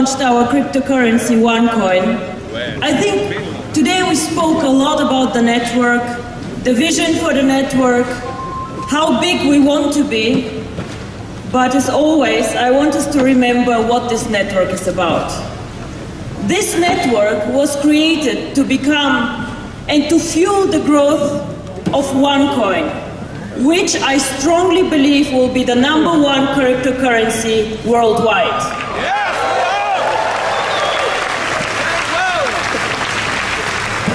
launched our cryptocurrency OneCoin, I think today we spoke a lot about the network, the vision for the network, how big we want to be, but as always, I want us to remember what this network is about. This network was created to become and to fuel the growth of OneCoin, which I strongly believe will be the #1 cryptocurrency worldwide.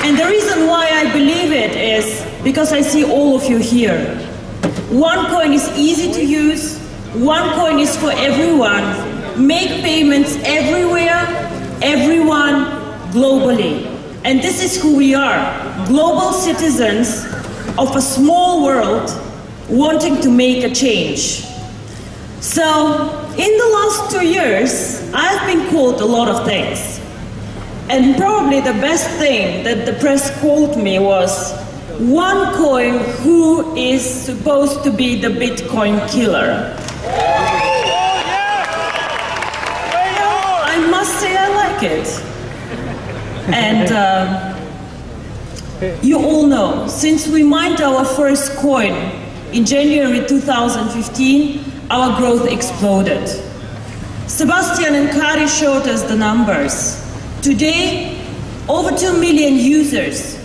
And the reason why I believe it is because I see all of you here. OneCoin is easy to use, OneCoin is for everyone, make payments everywhere, everyone, globally. And this is who we are, global citizens of a small world wanting to make a change. So, in the last 2 years, I've been called a lot of things. And probably the best thing that the press called me was, OneCoin, who is supposed to be the Bitcoin killer. I must say I like it. And you all know, since we mined our first coin in January 2015, our growth exploded. Sebastian and Kari showed us the numbers. Today, over 2 million users.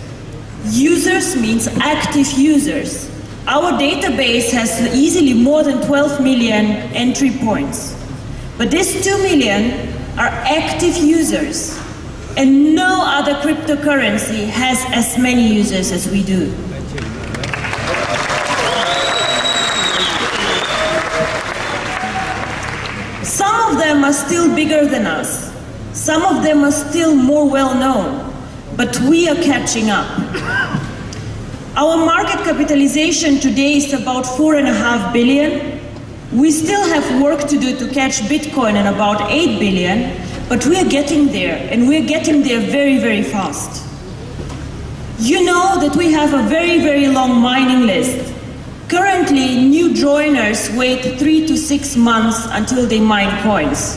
Users means active users. Our database has easily more than 12 million entry points. But these 2 million are active users. And no other cryptocurrency has as many users as we do. Some of them are still bigger than us. Some of them are still more well-known, but we are catching up. Our market capitalization today is about 4.5 billion. We still have work to do to catch Bitcoin at about 8 billion, but we are getting there, and we are getting there very, very fast. You know that we have a very, very long mining list. Currently, new joiners wait 3 to 6 months until they mine coins.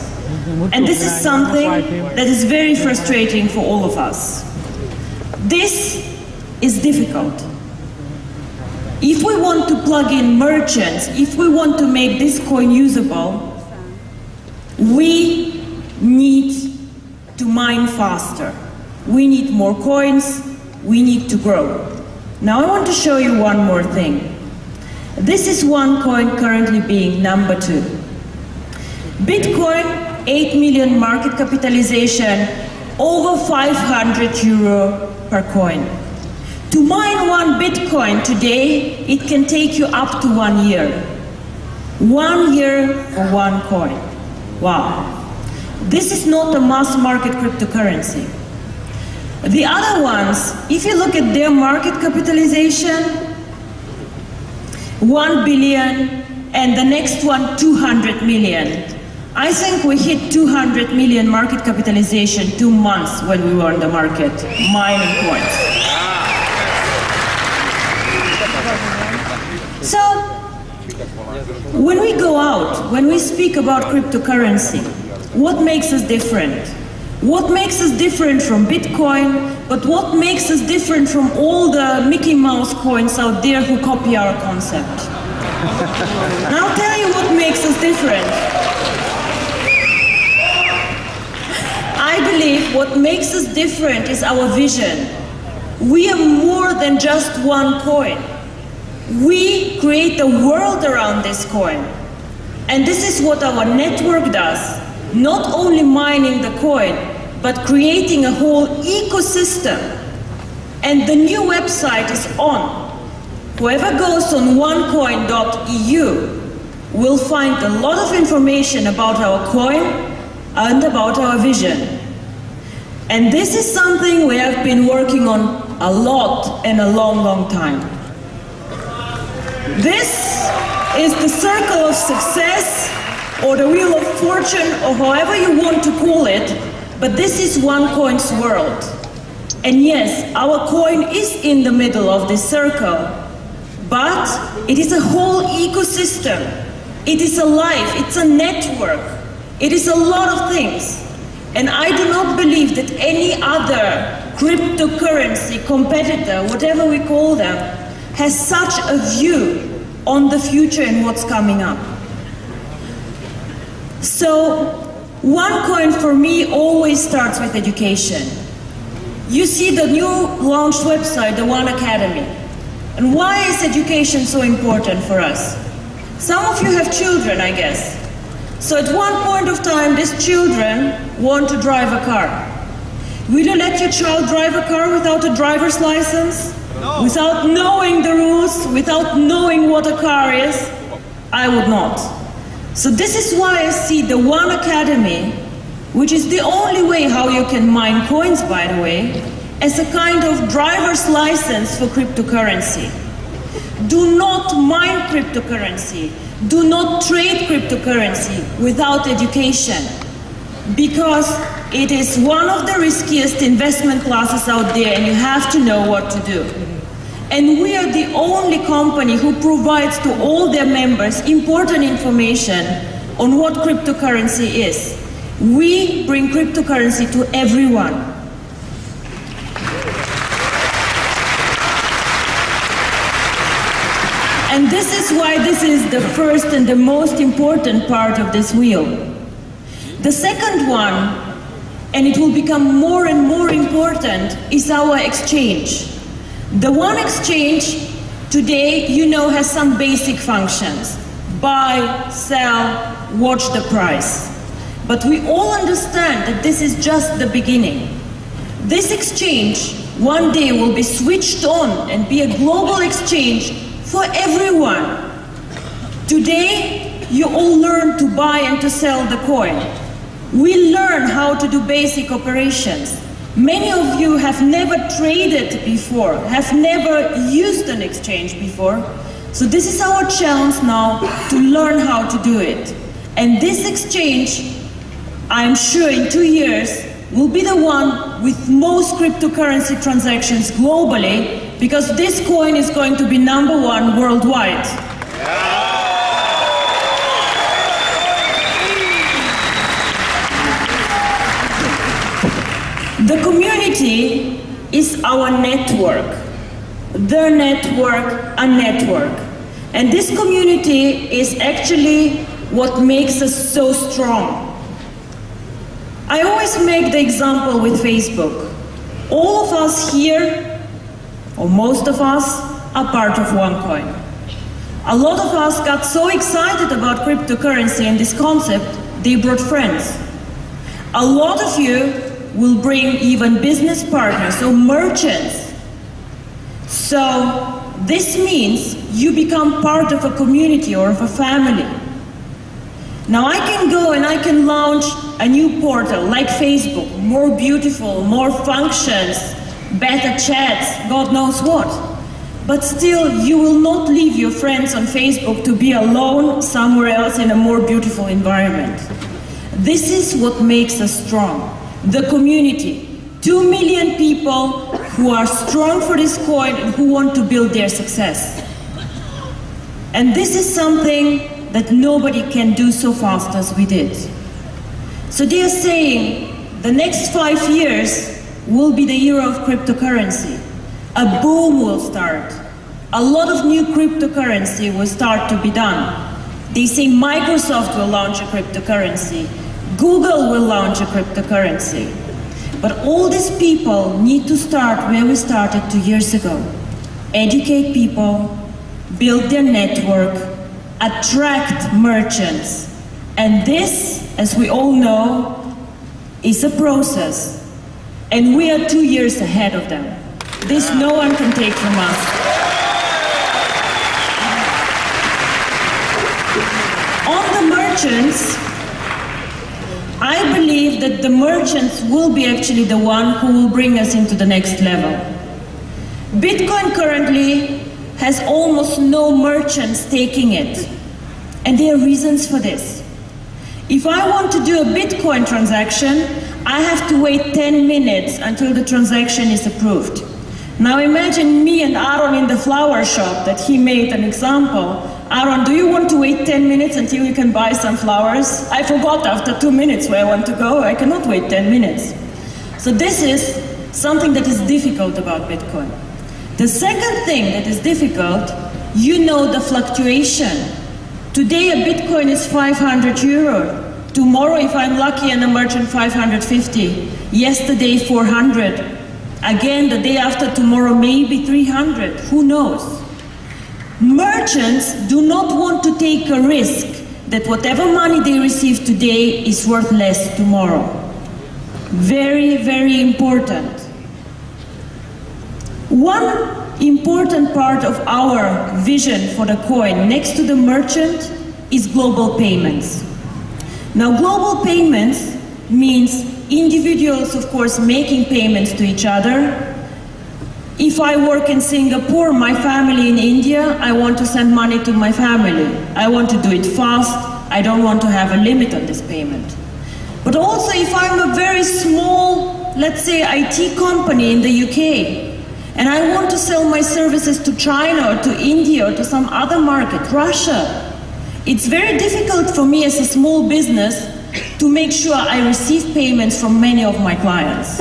And this is something that is very frustrating for all of us. This is difficult. If we want to plug in merchants, if we want to make this coin usable, we need to mine faster. We need more coins, we need to grow. Now I want to show you one more thing. This is OneCoin currently being #2. Bitcoin, 8 million market capitalization, over 500 euro per coin. To mine 1 Bitcoin today, it can take you up to 1 year. 1 year for 1 coin. Wow. This is not a mass market cryptocurrency. The other ones, if you look at their market capitalization, 1 billion, and the next one 200 million. I think we hit 200 million market capitalization 2 months when we were on the market, mining coins. So, when we go out, when we speak about cryptocurrency, what makes us different? What makes us different from Bitcoin, but what makes us different from all the Mickey Mouse coins out there who copy our concept? And I'll tell you what makes us different. I believe what makes us different is our vision. We are more than just one coin. We create a world around this coin. And this is what our network does. Not only mining the coin, but creating a whole ecosystem. And the new website is on. Whoever goes on onecoin.eu will find a lot of information about our coin and about our vision. And this is something we have been working on a lot and a long, long time. This is the circle of success, or the wheel of fortune, or however you want to call it, but this is OneCoin's world. And yes, our coin is in the middle of this circle, but it is a whole ecosystem. It is alive, it's a network. It is a lot of things. And I do not believe that any other cryptocurrency competitor, whatever we call them, has such a view on the future and what's coming up. So, OneCoin for me always starts with education. You see the new launched website, the One Academy. And why is education so important for us? Some of you have children, I guess. So at one point of time, these children want to drive a car. Will you let your child drive a car without a driver's license? No. Without knowing the rules, without knowing what a car is? I would not. So this is why I see the One Academy, which is the only way how you can mine coins, by the way, as a kind of driver's license for cryptocurrency. Do not mine cryptocurrency. Do not trade cryptocurrency without education, because it is one of the riskiest investment classes out there and you have to know what to do. And we are the only company who provides to all their members important information on what cryptocurrency is. We bring cryptocurrency to everyone. And this is why this is the first and the most important part of this wheel. The second one, and it will become more and more important, is our exchange. The One Exchange today, you know, has some basic functions. Buy, sell, watch the price. But we all understand that this is just the beginning. This exchange one day will be switched on and be a global exchange for everyone. Today, you all learn to buy and to sell the coin. We learn how to do basic operations. Many of you have never traded before, have never used an exchange before. So this is our challenge now to learn how to do it. And this exchange, I'm sure in 2 years, will be the one with most cryptocurrency transactions globally, because this coin is going to be #1 worldwide. The community is our network. The network, a network. And this community is actually what makes us so strong. I always make the example with Facebook. All of us here, or most of us, are part of OneCoin. A lot of us got so excited about cryptocurrency and this concept, they brought friends. A lot of you will bring even business partners or merchants. So this means you become part of a community or of a family. Now I can go and I can launch a new portal like Facebook, more beautiful, more functions, better chats, God knows what. But still, you will not leave your friends on Facebook to be alone somewhere else in a more beautiful environment. This is what makes us strong. The community. 2 million people who are strong for this coin and who want to build their success. And this is something that nobody can do so fast as we did. So they are saying the next 5 years will be the year of cryptocurrency. A boom will start. A lot of new cryptocurrency will start to be done. They say Microsoft will launch a cryptocurrency. Google will launch a cryptocurrency. But all these people need to start where we started 2 years ago. Educate people, build their network, attract merchants. And this, as we all know, is a process. And we are 2 years ahead of them. This no one can take from us. On the merchants, I believe that the merchants will be actually the one who will bring us into the next level. Bitcoin currently has almost no merchants taking it. And there are reasons for this. If I want to do a Bitcoin transaction, I have to wait 10 minutes until the transaction is approved. Now imagine me and Aaron in the flower shop that he made an example. Aaron, do you want to wait 10 minutes until you can buy some flowers? I forgot after 2 minutes where I want to go. I cannot wait 10 minutes. So this is something that is difficult about Bitcoin. The second thing that is difficult, you know the fluctuation. Today a Bitcoin is 500 euro. Tomorrow, if I'm lucky and a merchant, 550. Yesterday, 400. Again, the day after tomorrow, maybe 300. Who knows? Merchants do not want to take a risk that whatever money they receive today is worth less tomorrow. Very, very important. One important part of our vision for the coin, next to the merchant, is global payments. Now, global payments means individuals, of course, making payments to each other. If I work in Singapore, my family in India, I want to send money to my family. I want to do it fast. I don't want to have a limit on this payment. But also, if I'm a very small, let's say, IT company in the UK, and I want to sell my services to China or to India or to some other market, Russia, it's very difficult for me as a small business to make sure I receive payments from many of my clients.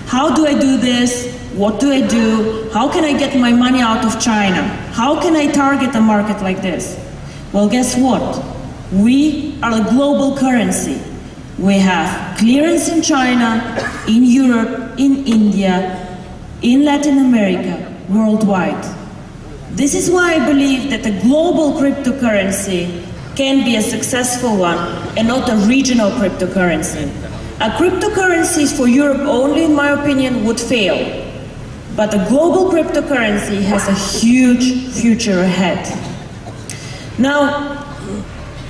How do I do this? What do I do? How can I get my money out of China? How can I target a market like this? Well, guess what? We are a global currency. We have clearance in China, in Europe, in India, in Latin America, worldwide. This is why I believe that a global cryptocurrency can be a successful one and not a regional cryptocurrency. A cryptocurrency for Europe only, in my opinion, would fail. But a global cryptocurrency has a huge future ahead. Now,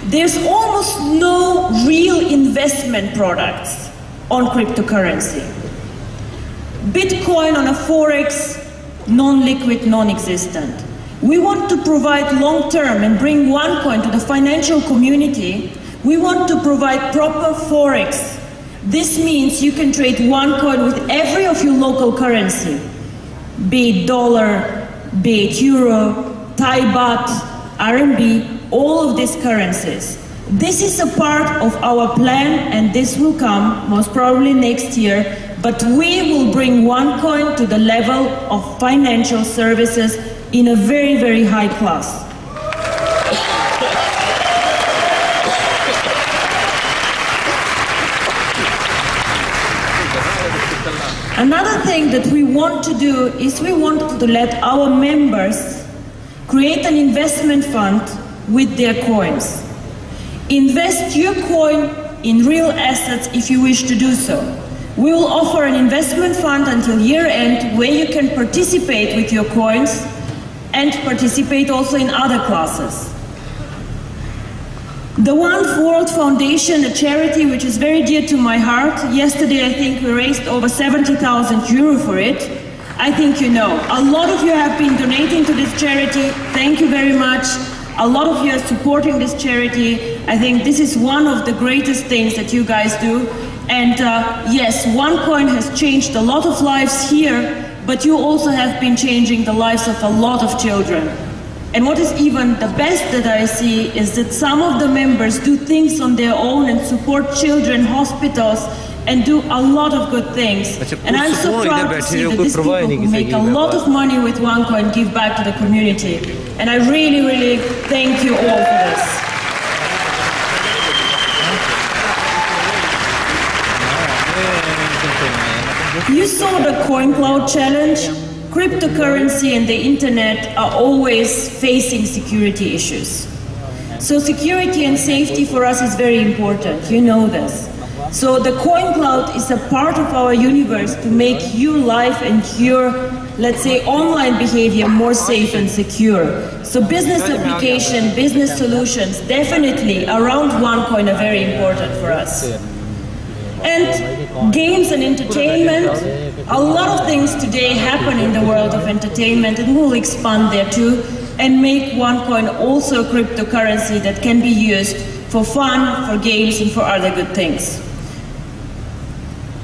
there's almost no real investment products on cryptocurrency. Bitcoin on a forex, non-liquid, non-existent. We want to provide long-term and bring OneCoin to the financial community. We want to provide proper forex. This means you can trade OneCoin with every of your local currency, be it dollar, be it euro, Thai baht, RMB, all of these currencies. This is a part of our plan, and this will come most probably next year, but we will bring OneCoin to the level of financial services in a very, very high class. Another thing that we want to do is we want to let our members create an investment fund with their coins. Invest your coin in real assets if you wish to do so. We will offer an investment fund until year end where you can participate with your coins and participate also in other classes. The One World Foundation, a charity which is very dear to my heart, yesterday I think we raised over 70,000 euro for it. I think you know. A lot of you have been donating to this charity. Thank you very much. A lot of you are supporting this charity. I think this is one of the greatest things that you guys do. And yes, OneCoin has changed a lot of lives here, but you also have been changing the lives of a lot of children. And what is even the best that I see is that some of the members do things on their own and support children, hospitals, and do a lot of good things. And I'm so proud to see that these people who make a lot of money with OneCoin give back to the community. And I really, really thank you all for this. You saw the CoinCloud challenge. Cryptocurrency and the internet are always facing security issues. So security and safety for us is very important, you know this. So the CoinCloud is a part of our universe to make your life and your, let's say, online behavior more safe and secure. So business application, business solutions, definitely around OneCoin are very important for us. And games and entertainment, a lot of things today happen in the world of entertainment, and we'll expand there too and make OneCoin also a cryptocurrency that can be used for fun, for games, and for other good things.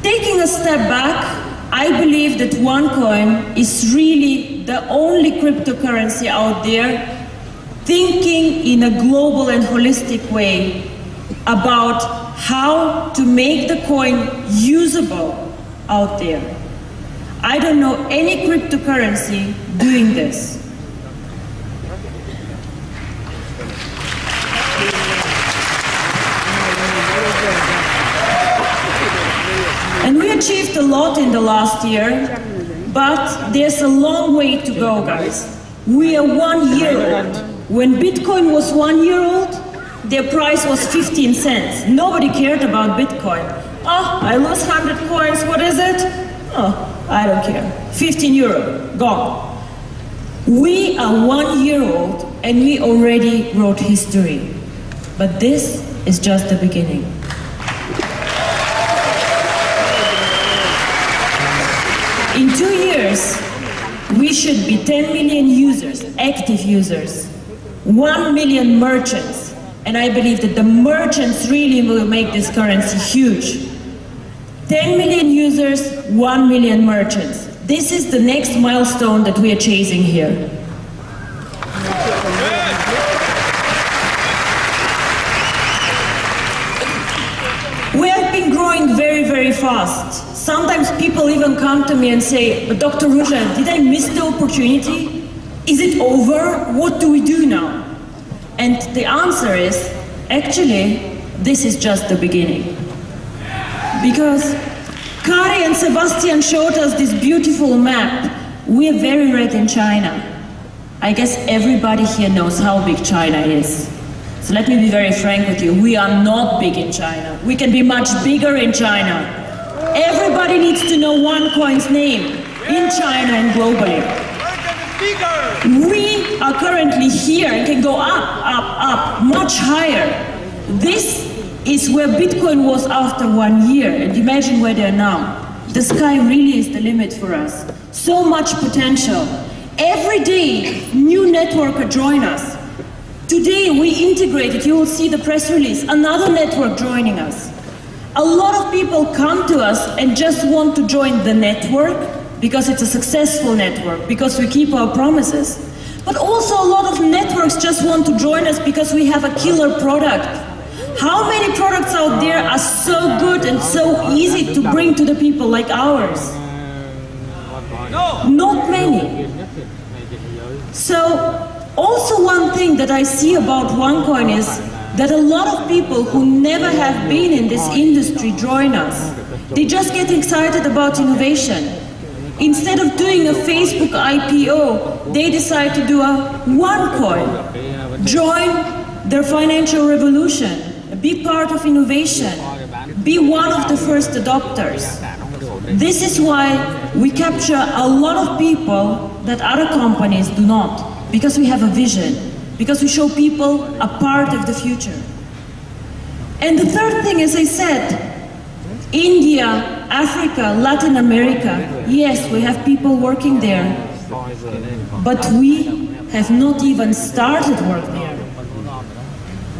Taking a step back, I believe that OneCoin is really the only cryptocurrency out there thinking in a global and holistic way about how to make the coin usable out there. I don't know any cryptocurrency doing this. And we achieved a lot in the last year, but there's a long way to go, guys. We are 1 year old. When Bitcoin was 1 year old, their price was 15 cents. Nobody cared about Bitcoin. Oh, I lost 100 coins, what is it? Oh, I don't care. 15 euro, gone. We are 1 year old and we already wrote history. But this is just the beginning. In 2 years, we should be 10 million users, active users, 1 million merchants, and I believe that the merchants really will make this currency huge. 10 million users, 1 million merchants. This is the next milestone that we are chasing here. We have been growing very, very fast. Sometimes people even come to me and say, but Dr. Ruja, did I miss the opportunity? Is it over? What do we do now? And the answer is, actually, this is just the beginning. Because Kari and Sebastian showed us this beautiful map. We are very red in China. I guess everybody here knows how big China is. So let me be very frank with you. We are not big in China. We can be much bigger in China. Everybody needs to know OneCoin's name in China and globally. We are currently here and can go up, much higher. This is where Bitcoin was after 1 year, and imagine where they are now. The sky really is the limit for us. So much potential. Every day, new networker join us. Today we integrated, you will see the press release, another network joining us. A lot of people come to us and just want to join the network because it's a successful network, because we keep our promises. But also a lot of networks just want to join us because we have a killer product. How many products out there are so good and so easy to bring to the people like ours? Not many. So, also one thing that I see about OneCoin is that a lot of people who never have been in this industry join us. They just get excited about innovation. Instead of doing a Facebook IPO, they decide to do a OneCoin. Join their financial revolution. Be part of innovation. Be one of the first adopters. This is why we capture a lot of people that other companies do not, because we have a vision. Because we show people a part of the future. And the third thing, as I said, India, Africa, Latin America, yes, we have people working there, but we have not even started work there.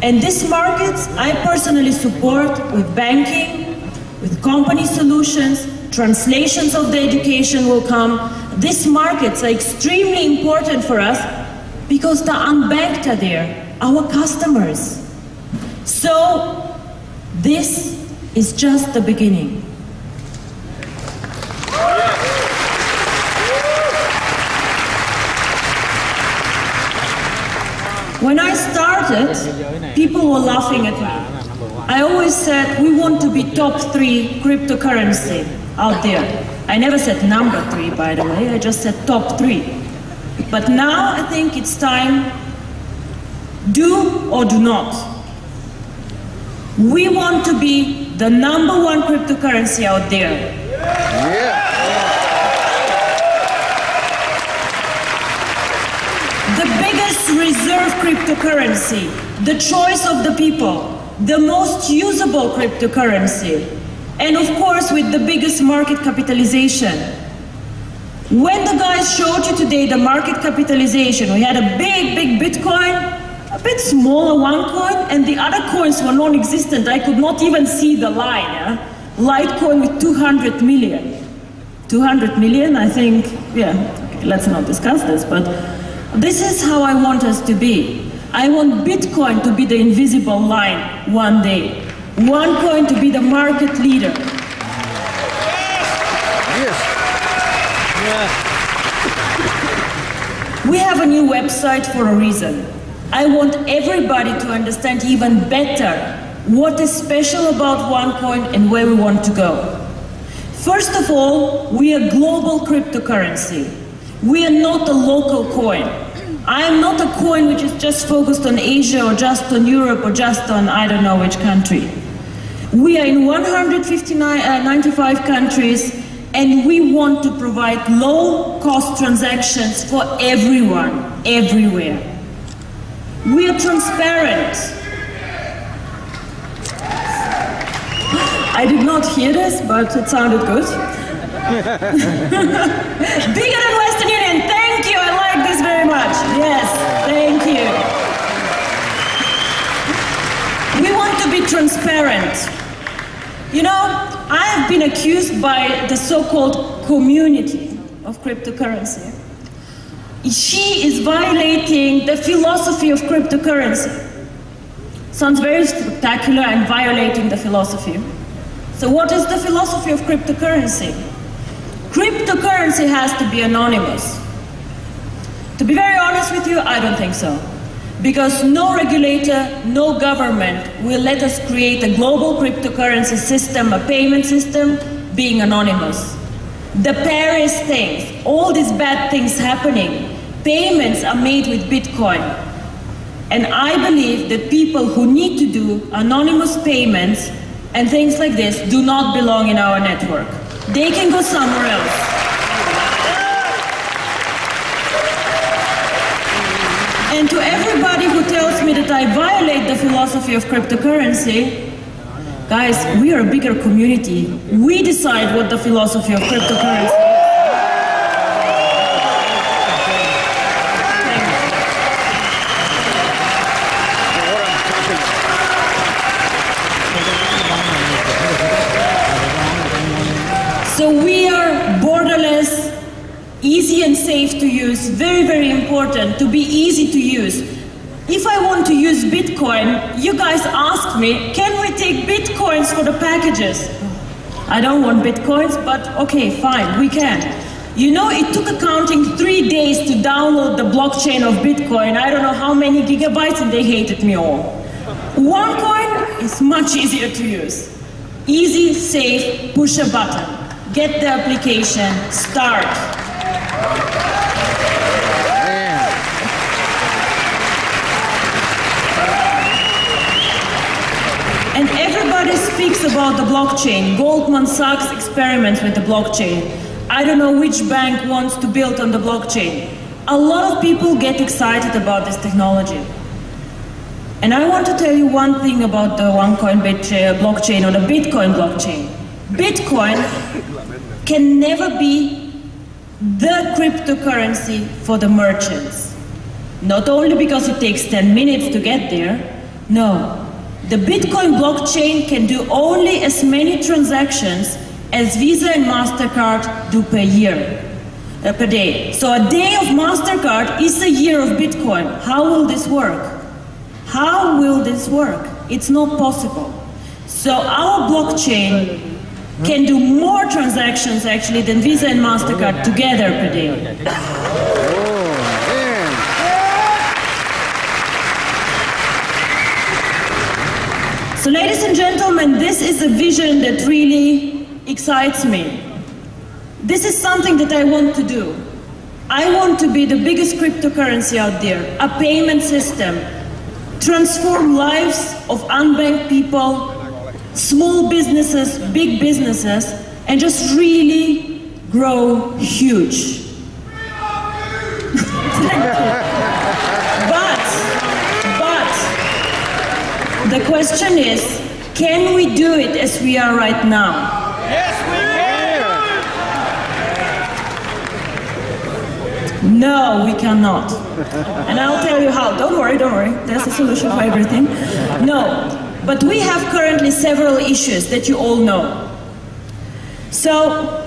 And these markets, I personally support with banking, with company solutions, translations of the education will come. These markets are extremely important for us because the unbanked are there, our customers. So, this is just the beginning. When I started, people were laughing at me. I always said, we want to be top 3 cryptocurrency out there. I never said number 3, by the way, I just said top 3. But now I think it's time, do or do not. We want to be the #1 cryptocurrency out there. The biggest reserve cryptocurrency, the choice of the people, the most usable cryptocurrency, and of course with the biggest market capitalization. When the guys showed you today the market capitalization, we had a big Bitcoin, a bit smaller OneCoin, and the other coins were non-existent. I could not even see the line. Litecoin with 200 million. 200 million, I think, yeah, okay, let's not discuss this, but this is how I want us to be. I want Bitcoin to be the invisible line one day. OneCoin to be the market leader. Yes. Yeah. We have a new website for a reason. I want everybody to understand even better what is special about OneCoin and where we want to go. First of all, we are global cryptocurrency. We are not a local coin. I am not a coin which is just focused on Asia or just on Europe or just on I don't know which country. We are in 95 countries, and we want to provide low-cost transactions for everyone, everywhere. We are transparent. I did not hear this, but it sounded good. Bigger than Western Union, thank you, I like this very much. Yes, thank you. We want to be transparent. You know, I have been accused by the so-called community of cryptocurrency. She is violating the philosophy of cryptocurrency. Sounds very spectacular, and violating the philosophy. So what is the philosophy of cryptocurrency? Cryptocurrency has to be anonymous. To be very honest with you, I don't think so. Because no regulator, no government will let us create a global cryptocurrency system, a payment system, being anonymous. The Paris things, all these bad things happening, payments are made with Bitcoin. And I believe that people who need to do anonymous payments and things like this do not belong in our network. They can go somewhere else. And to everybody who tells me that I violate the philosophy of cryptocurrency, guys, we are a bigger community. We decide what the philosophy of cryptocurrency is. So we are borderless, easy and safe to use, very, very important, to be easy to use. If I want to use Bitcoin, you guys ask me, can we take Bitcoins for the packages? I don't want Bitcoins, but okay, fine, we can. You know, it took accounting 3 days to download the blockchain of Bitcoin. I don't know how many gigabytes, and they hated me all. OneCoin is much easier to use. Easy, safe, push a button. Get the application, start. And everybody speaks about the blockchain. Goldman Sachs experiments with the blockchain. I don't know which bank wants to build on the blockchain. A lot of people get excited about this technology. And I want to tell you one thing about the OneCoin blockchain or the Bitcoin blockchain. Bitcoin can never be the cryptocurrency for the merchants. Not only because it takes 10 minutes to get there, no. The Bitcoin blockchain can do only as many transactions as Visa and MasterCard do per day. So a day of MasterCard is a year of Bitcoin. How will this work? How will this work? It's not possible. So our blockchain can do more transactions actually than Visa and MasterCard together per day. So ladies and gentlemen, this is a vision that really excites me. This is something that I want to do. I want to be the biggest cryptocurrency out there, a payment system, transform lives of unbanked people, small businesses, big businesses, and just really grow huge. But the question is, can we do it as we are right now? Yes, we can! No, we cannot. And I'll tell you how. Don't worry, there's a solution for everything. No. But we have currently several issues that you all know. So,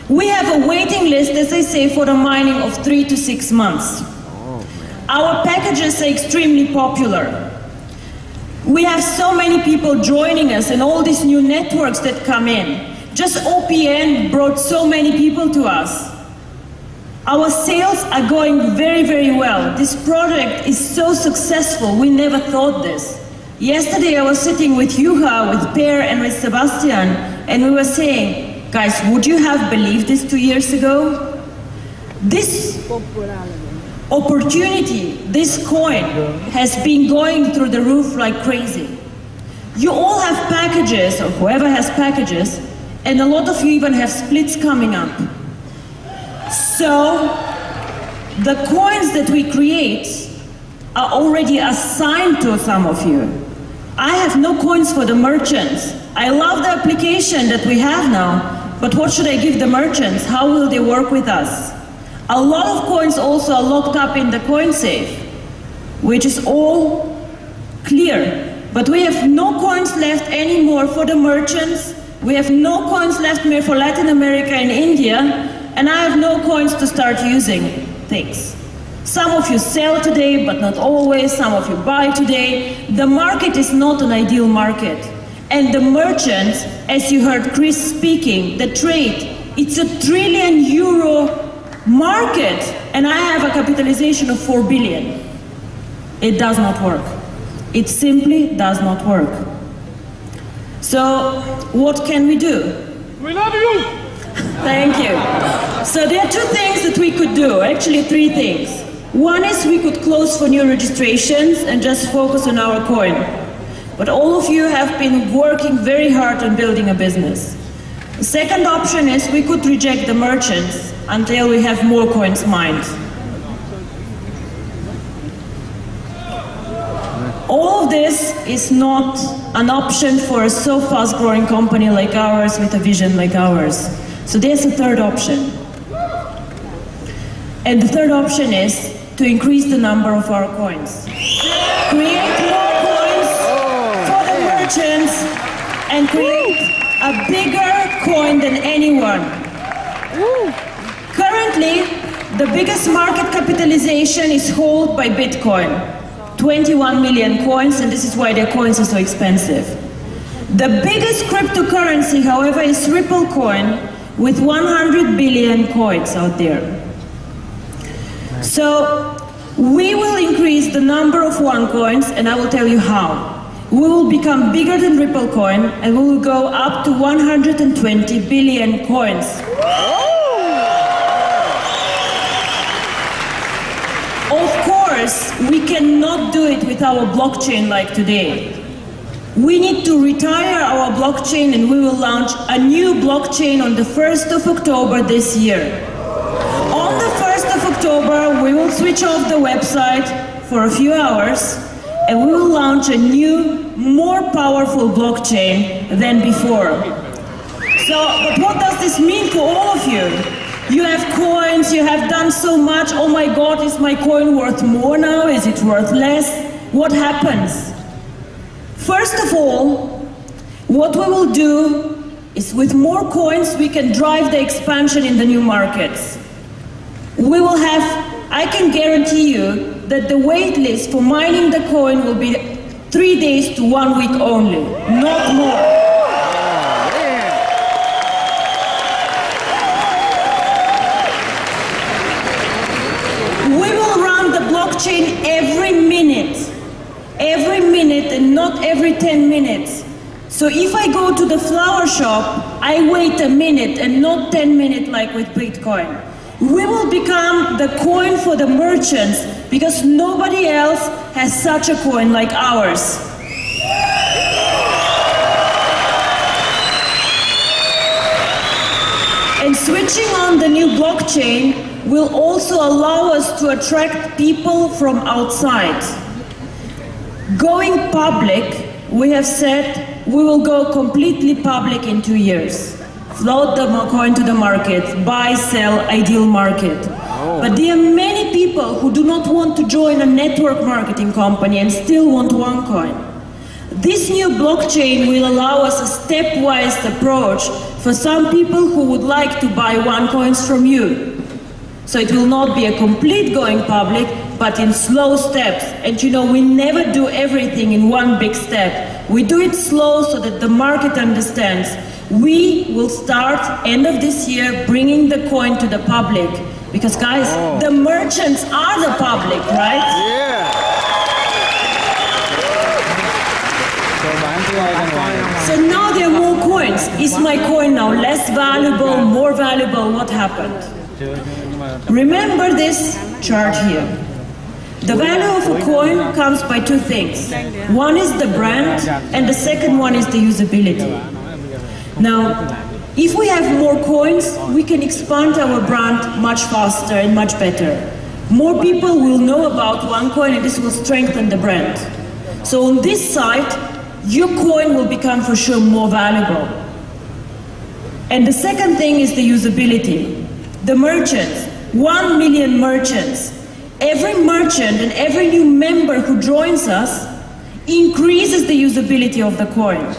we have a waiting list, as I say, for the mining of 3 to 6 months. Our packages are extremely popular. We have so many people joining us and all these new networks that come in. Just OPN brought so many people to us. Our sales are going very, very well. This project is so successful, we never thought this. Yesterday I was sitting with Juha, with Per and with Sebastian, and we were saying, guys, would you have believed this 2 years ago? This opportunity, this coin, has been going through the roof like crazy. You all have packages, or whoever has packages, and a lot of you even have splits coming up. So, the coins that we create are already assigned to some of you. I have no coins for the merchants. I love the application that we have now, but what should I give the merchants? How will they work with us? A lot of coins also are locked up in the coin safe, which is all clear. But we have no coins left anymore for the merchants. We have no coins left more for Latin America and India, and I have no coins to start using things. Some of you sell today, but not always. Some of you buy today. The market is not an ideal market. And the merchants, as you heard Chris speaking, the trade, it's €1 trillion market, and I have a capitalization of 4 billion. It does not work. It simply does not work. So, what can we do? We love you! Thank you. So there are 2 things that we could do, actually 3 things. One is we could close for new registrations and just focus on our coin. But all of you have been working very hard on building a business. The second option is we could reject the merchants until we have more coins mined. All of this is not an option for a so fast growing company like ours with a vision like ours. So there's a third option. And the third option is to increase the number of our coins. Create more coins for the merchants and create a bigger coin than anyone. Currently, the biggest market capitalization is held by Bitcoin. 21 million coins, and this is why their coins are so expensive. The biggest cryptocurrency, however, is Ripple coin with 100 billion coins out there. So we will increase the number of OneCoins, and I will tell you how. We will become bigger than Ripple coin, and we will go up to 120 billion coins. Of course, we cannot do it with our blockchain like today. We need to retire our blockchain, and we will launch a new blockchain on the 1st of October this year. On the 1st of October, we will switch off the website for a few hours, and we will launch a new, more powerful blockchain than before. So, but what does this mean for all of you? You have coins, you have done so much, oh my God, is my coin worth more now? Is it worth less? What happens? First of all, what we will do is with more coins we can drive the expansion in the new markets. We will have, I can guarantee you that the wait list for mining the coin will be 3 days to 1 week only, not more. Blockchain every minute and not every 10 minutes. So if I go to the flower shop, I wait a minute and not 10 minutes like with Bitcoin. We will become the coin for the merchants because nobody else has such a coin like ours. And switching on the new blockchain will also allow us to attract people from outside. Going public, we have said we will go completely public in 2 years. Float the coin to the market, buy, sell, ideal market. But there are many people who do not want to join a network marketing company and still want OneCoin. This new blockchain will allow us a stepwise approach for some people who would like to buy OneCoins from you. So it will not be a complete going public, but in slow steps. And you know, we never do everything in one big step. We do it slow so that the market understands. We will start, end of this year, bringing the coin to the public. Because guys, the merchants are the public, right? Yeah. So now there are more coins. Is my coin now less valuable, more valuable? What happened? Remember this chart here. The value of a coin comes by two things. One is the brand, and the second one is the usability. Now, if we have more coins, we can expand our brand much faster and much better. More people will know about OneCoin, and this will strengthen the brand. So on this side, your coin will become for sure more valuable. And the second thing is the usability. The merchants, 1 million merchants. Every merchant and every new member who joins us increases the usability of the coin.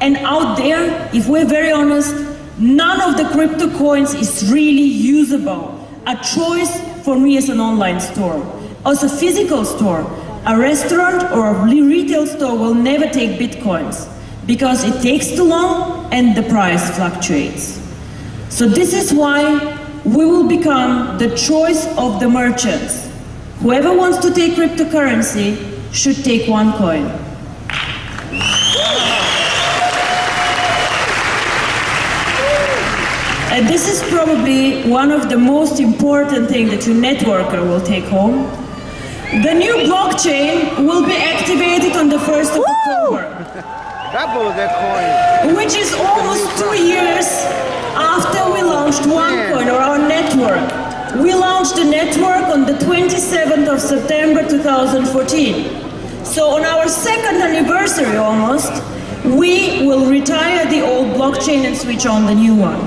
And out there, if we're very honest, none of the crypto coins is really usable. A choice for me as an online store. As a physical store, a restaurant or a retail store will never take bitcoins because it takes too long and the price fluctuates. So this is why we will become the choice of the merchants. Whoever wants to take cryptocurrency should take OneCoin. And this is probably one of the most important things that your networker will take home. The new blockchain will be activated on the 1st of October. Double that coin. Which is almost 2 years after we launched OneCoin, or our network. We launched the network on the 27th of September 2014. So on our second anniversary almost, we will retire the old blockchain and switch on the new one.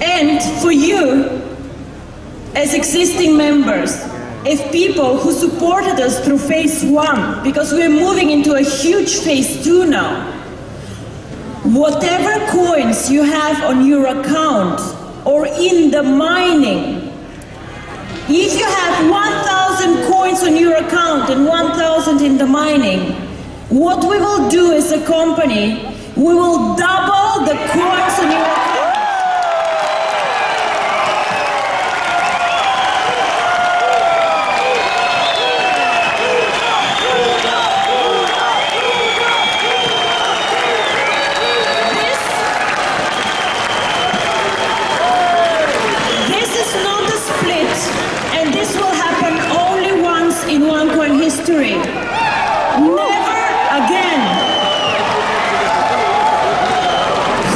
And for you, as existing members, as people who supported us through phase 1, because we're moving into a huge phase 2 now, whatever coins you have on your account or in the mining, if you have 1,000 coins on your account and 1,000 in the mining, what we will do as a company, we will double the coins on your account. History. Never again.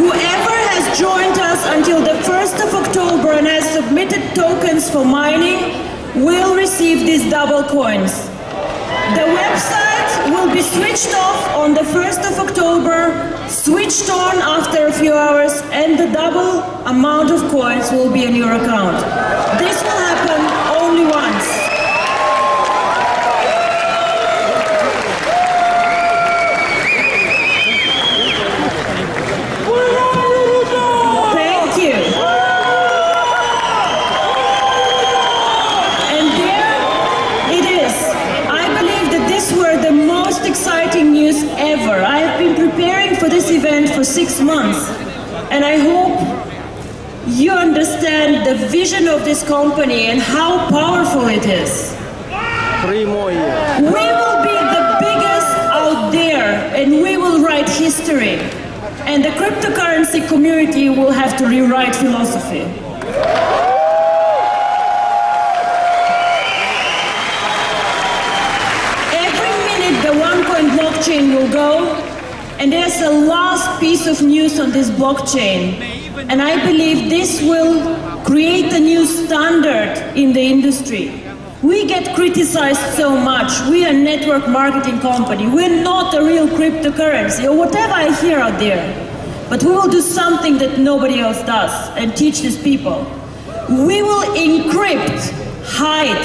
Whoever has joined us until the 1st of October and has submitted tokens for mining will receive these double coins. The website will be switched off on the 1st of October, switched on after a few hours, and the double amount of coins will be in your account. This will happen only once. Ever. I have been preparing for this event for 6 months, and I hope you understand the vision of this company and how powerful it is. 3 more years. We will be the biggest out there, and we will write history. And the cryptocurrency community will have to rewrite philosophy. The OneCoin blockchain will go, and there's a last piece of news on this blockchain, and I believe this will create a new standard in the industry. We get criticized so much. We are a network marketing company. We're not a real cryptocurrency, or whatever I hear out there. But we will do something that nobody else does and teach these people. We will encrypt, hide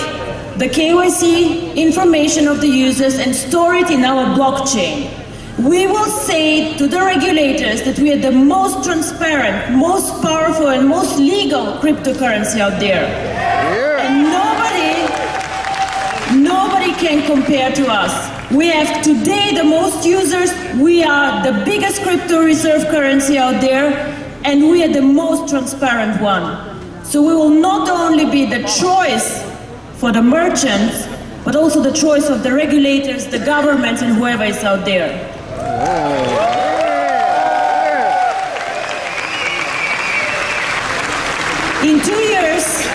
the KYC information of the users and store it in our blockchain. We will say to the regulators that we are the most transparent, most powerful, and most legal cryptocurrency out there. Yeah. And nobody can compare to us. We have today the most users, we are the biggest crypto reserve currency out there, and we are the most transparent one. So we will not only be the choice for the merchants, but also the choice of the regulators, the governments, and whoever is out there. In 2 years,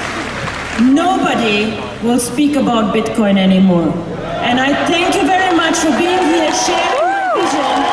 nobody will speak about Bitcoin anymore. And I thank you very much for being here, sharing my vision.